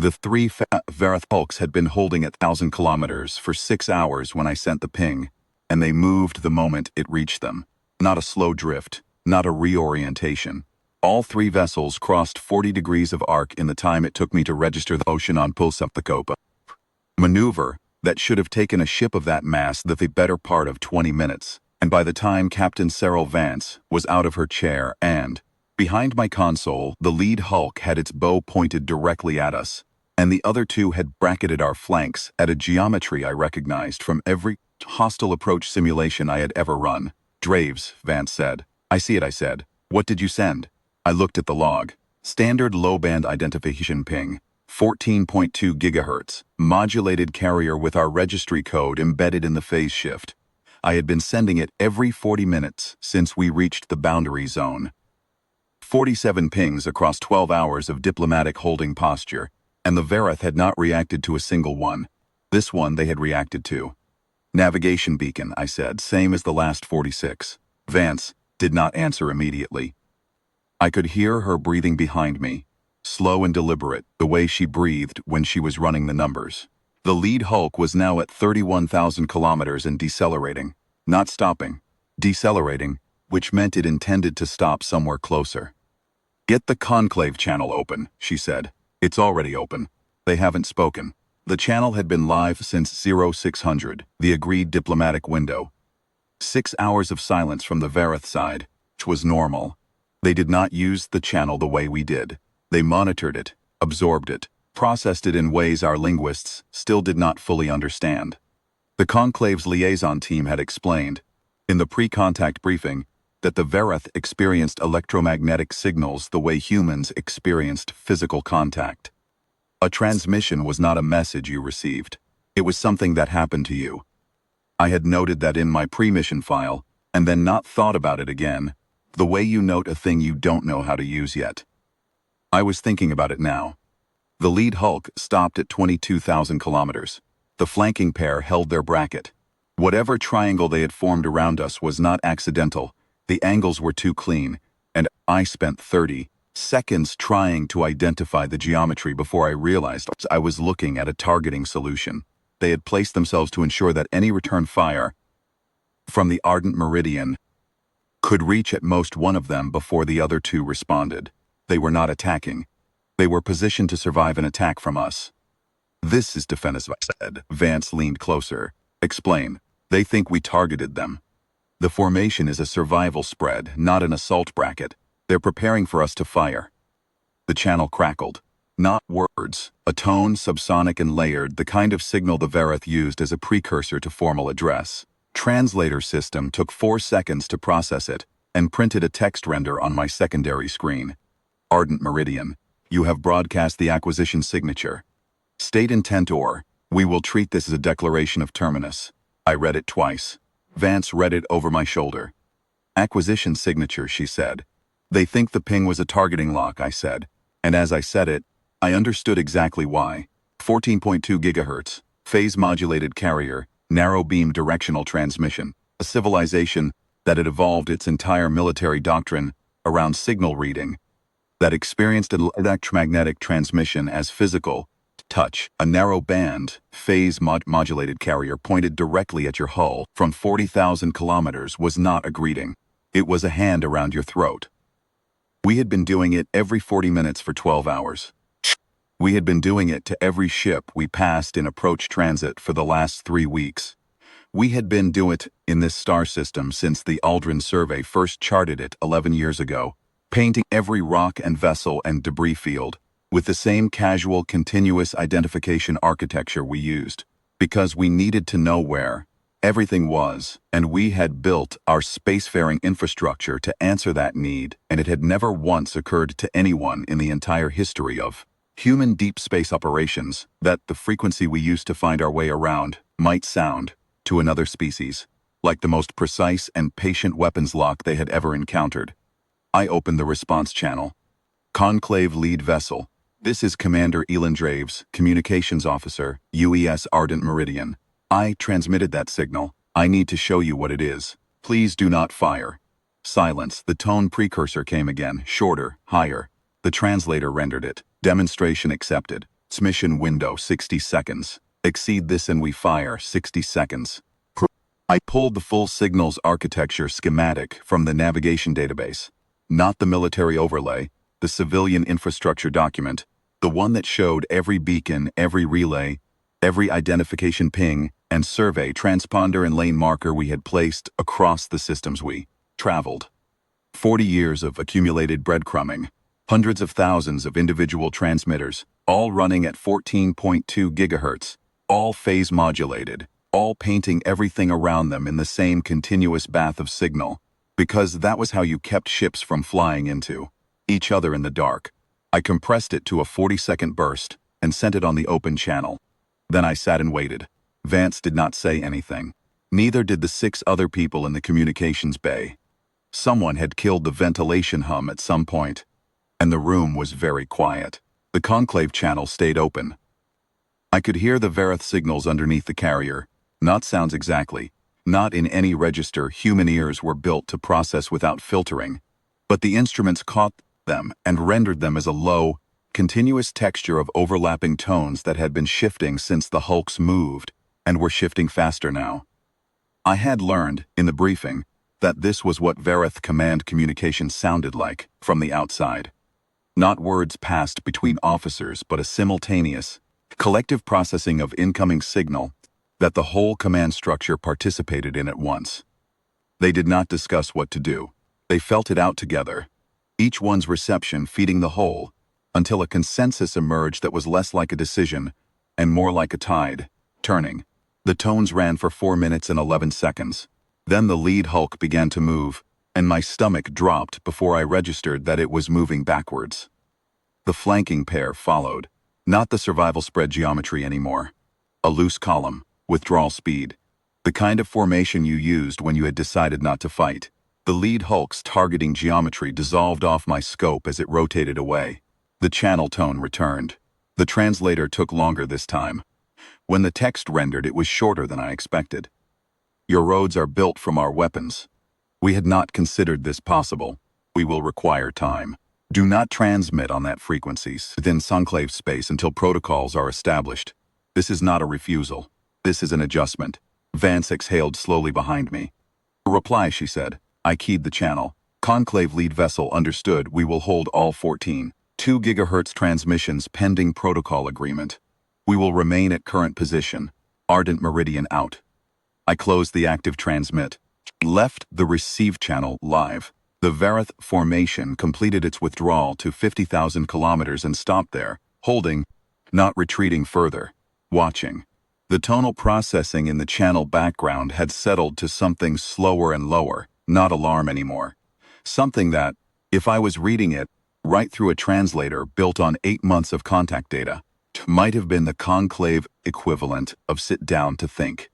The three Verath hulks had been holding at 1,000 kilometers for 6 hours when I sent the ping, and they moved the moment it reached them. Not a slow drift, not a reorientation. All three vessels crossed 40 degrees of arc in the time it took me to register the ocean on Pulsapthakopa. Maneuver that should have taken a ship of that mass the better part of 20 minutes, and by the time Captain Cyril Vance was out of her chair and, behind my console, the lead hulk had its bow pointed directly at us, and the other two had bracketed our flanks at a geometry I recognized from every hostile approach simulation I had ever run. "Draves," Vance said. "I see it," I said. "What did you send?" I looked at the log. Standard low-band identification ping, 14.2 gigahertz, modulated carrier with our registry code embedded in the phase shift. I had been sending it every 40 minutes since we reached the boundary zone. 47 pings across 12 hours of diplomatic holding posture, and the Verath had not reacted to a single one. This one they had reacted to. "Navigation beacon," I said, "same as the last 46. Vance did not answer immediately. I could hear her breathing behind me, slow and deliberate, the way she breathed when she was running the numbers. The lead hulk was now at 31,000 kilometers and decelerating, not stopping, decelerating, which meant it intended to stop somewhere closer. "Get the Conclave channel open," she said. "It's already open." They haven't spoken. The channel had been live since 0600, the agreed diplomatic window. 6 hours of silence from the Verath side, which was normal. They did not use the channel the way we did. They monitored it, absorbed it, processed it in ways our linguists still did not fully understand. The Conclave's liaison team had explained, in the pre-contact briefing, that the Verath experienced electromagnetic signals the way humans experienced physical contact. A transmission was not a message you received. It was something that happened to you. I had noted that in my pre-mission file, and then not thought about it again, the way you note a thing you don't know how to use yet. I was thinking about it now. The lead hulk stopped at 22,000 kilometers. The flanking pair held their bracket. Whatever triangle they had formed around us was not accidental. The angles were too clean, and I spent 30 seconds trying to identify the geometry before I realized I was looking at a targeting solution. They had placed themselves to ensure that any return fire from the Ardent Meridian could reach at most one of them before the other two responded. They were not attacking. They were positioned to survive an attack from us. "This is defensive," I said. Vance leaned closer. "Explain. They think we targeted them. The formation is a survival spread, not an assault bracket. They're preparing for us to fire." The channel crackled. Not words, a tone subsonic and layered, the kind of signal the Verath used as a precursor to formal address. Translator system took 4 seconds to process it and printed a text render on my secondary screen. "Ardent Meridian, you have broadcast the acquisition signature. State intent or, we will treat this as a declaration of terminus." I read it twice. Vance read it over my shoulder. "Acquisition signature," she said. "They think the ping was a targeting lock," I said. And as I said it, I understood exactly why. 14.2 gigahertz, phase-modulated carrier, narrow-beam directional transmission, a civilization that had evolved its entire military doctrine around signal reading, that experienced electromagnetic transmission as physical touch. A narrow band, phase-modulated carrier pointed directly at your hull from 40,000 kilometers was not a greeting. It was a hand around your throat. We had been doing it every 40 minutes for 12 hours. We had been doing it to every ship we passed in approach transit for the last 3 weeks. We had been doing it in this star system since the Aldrin survey first charted it 11 years ago, painting every rock and vessel and debris field with the same casual continuous identification architecture we used, because we needed to know where everything was, and we had built our spacefaring infrastructure to answer that need, and it had never once occurred to anyone in the entire history of human deep space operations that the frequency we used to find our way around might sound, to another species, like the most precise and patient weapons lock they had ever encountered. I opened the response channel. "Conclave lead vessel. This is Commander Elin Draves, Communications Officer, UES Ardent Meridian. I transmitted that signal. I need to show you what it is. Please do not fire." Silence. The tone precursor came again, shorter, higher. The translator rendered it. Demonstration accepted. Transmission window 60 seconds. Exceed this and we fire 60 seconds. I pulled the full signals architecture schematic from the navigation database, not the military overlay, the civilian infrastructure document, the one that showed every beacon, every relay, every identification ping and survey transponder and lane marker we had placed across the systems we traveled. 40 years of accumulated breadcrumbing, hundreds of thousands of individual transmitters, all running at 14.2 gigahertz, all phase modulated, all painting everything around them in the same continuous bath of signal, because that was how you kept ships from flying into each other in the dark. I compressed it to a 40-second burst and sent it on the open channel. Then I sat and waited. Vance did not say anything. Neither did the 6 other people in the communications bay. Someone had killed the ventilation hum at some point, and the room was very quiet. The conclave channel stayed open. I could hear the Verath signals underneath the carrier. Not sounds exactly, not in any register human ears were built to process without filtering, but the instruments caught them and rendered them as a low, continuous texture of overlapping tones that had been shifting since the hulks moved, and were shifting faster now. I had learned, in the briefing, that this was what Verath command communication sounded like from the outside. Not words passed between officers, but a simultaneous, collective processing of incoming signal that the whole command structure participated in at once. They did not discuss what to do. They felt it out together, each one's reception feeding the whole, until a consensus emerged that was less like a decision and more like a tide, turning. The tones ran for 4 minutes and 11 seconds. Then the lead hulk began to move, and my stomach dropped before I registered that it was moving backwards. The flanking pair followed, not the survival spread geometry anymore. A loose column, withdrawal speed, the kind of formation you used when you had decided not to fight. The lead hulk's targeting geometry dissolved off my scope as it rotated away. The channel tone returned. The translator took longer this time. When the text rendered, it was shorter than I expected. Your roads are built from our weapons. We had not considered this possible. We will require time. Do not transmit on that frequency within conclave space until protocols are established. This is not a refusal. This is an adjustment. Vance exhaled slowly behind me. A reply, she said. I keyed the channel. Conclave lead vessel understood. We will hold all 14. 2 gigahertz transmissions pending protocol agreement. We will remain at current position. Ardent Meridian out. I closed the active transmit. Left the receive channel live. The Verath formation completed its withdrawal to 50,000 kilometers and stopped there, holding, not retreating further, watching. The tonal processing in the channel background had settled to something slower and lower, not alarm anymore. Something that, if I was reading it right through a translator built on 8 months of contact data, might have been the conclave equivalent of sit down to think.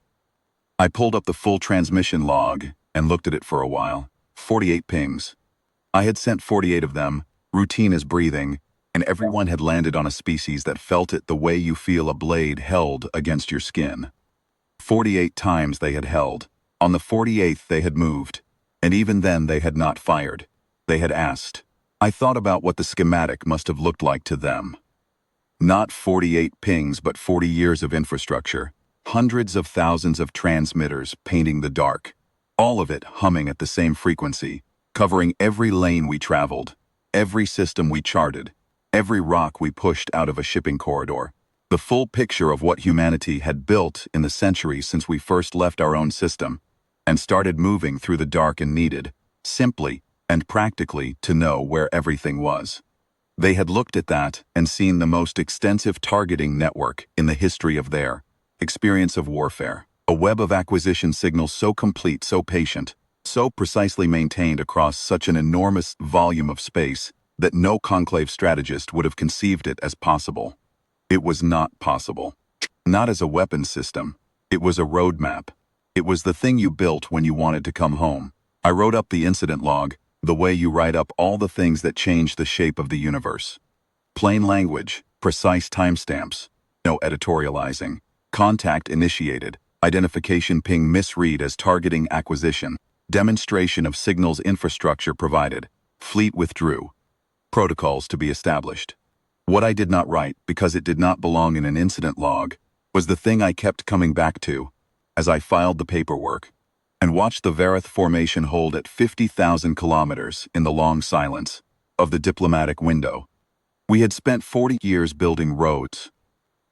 I pulled up the full transmission log and looked at it for a while. 48 pings. I had sent 48 of them, routine as breathing, and everyone had landed on a species that felt it the way you feel a blade held against your skin. 48 times they had held. On the 48th they had moved, and even then they had not fired. They had asked. I thought about what the schematic must have looked like to them. Not 48 pings, but 40 years of infrastructure. Hundreds of thousands of transmitters painting the dark. All of it humming at the same frequency, covering every lane we traveled, every system we charted, every rock we pushed out of a shipping corridor. The full picture of what humanity had built in the centuries since we first left our own system and started moving through the dark and needed, simply and practically, to know where everything was. They had looked at that and seen the most extensive targeting network in the history of their experience of warfare. A web of acquisition signals so complete, so patient, so precisely maintained across such an enormous volume of space that no conclave strategist would have conceived it as possible. It was not possible. Not as a weapons system. It was a roadmap. It was the thing you built when you wanted to come home. I wrote up the incident log, the way you write up all the things that change the shape of the universe. Plain language, precise timestamps, no editorializing. Contact initiated. Identification ping misread as targeting acquisition. Demonstration of signals infrastructure provided. Fleet withdrew. Protocols to be established. What I did not write, because it did not belong in an incident log, was the thing I kept coming back to as I filed the paperwork and watched the Verath formation hold at 50,000 kilometers in the long silence of the diplomatic window. We had spent 40 years building roads.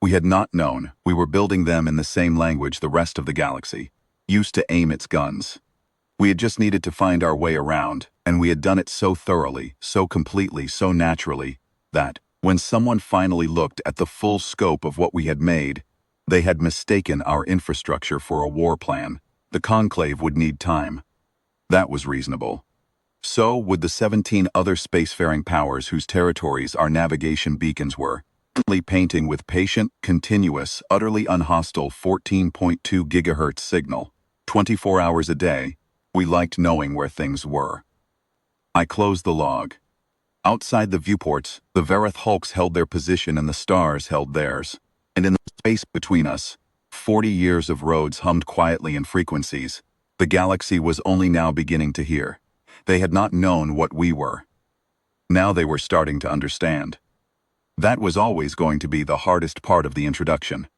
We had not known we were building them in the same language the rest of the galaxy used to aim its guns. We had just needed to find our way around, and we had done it so thoroughly, so completely, so naturally, that, when someone finally looked at the full scope of what we had made, they had mistaken our infrastructure for a war plan. The Conclave would need time. That was reasonable. So would the 17 other spacefaring powers whose territories our navigation beacons were, painting with patient, continuous, utterly unhostile 14.2 gigahertz signal. 24 hours a day, we liked knowing where things were. I closed the log. Outside the viewports, the Verath hulks held their position and the stars held theirs. And in the space between us, 40 years of roads hummed quietly in frequencies. The galaxy was only now beginning to hear. They had not known what we were. Now they were starting to understand. That was always going to be the hardest part of the introduction.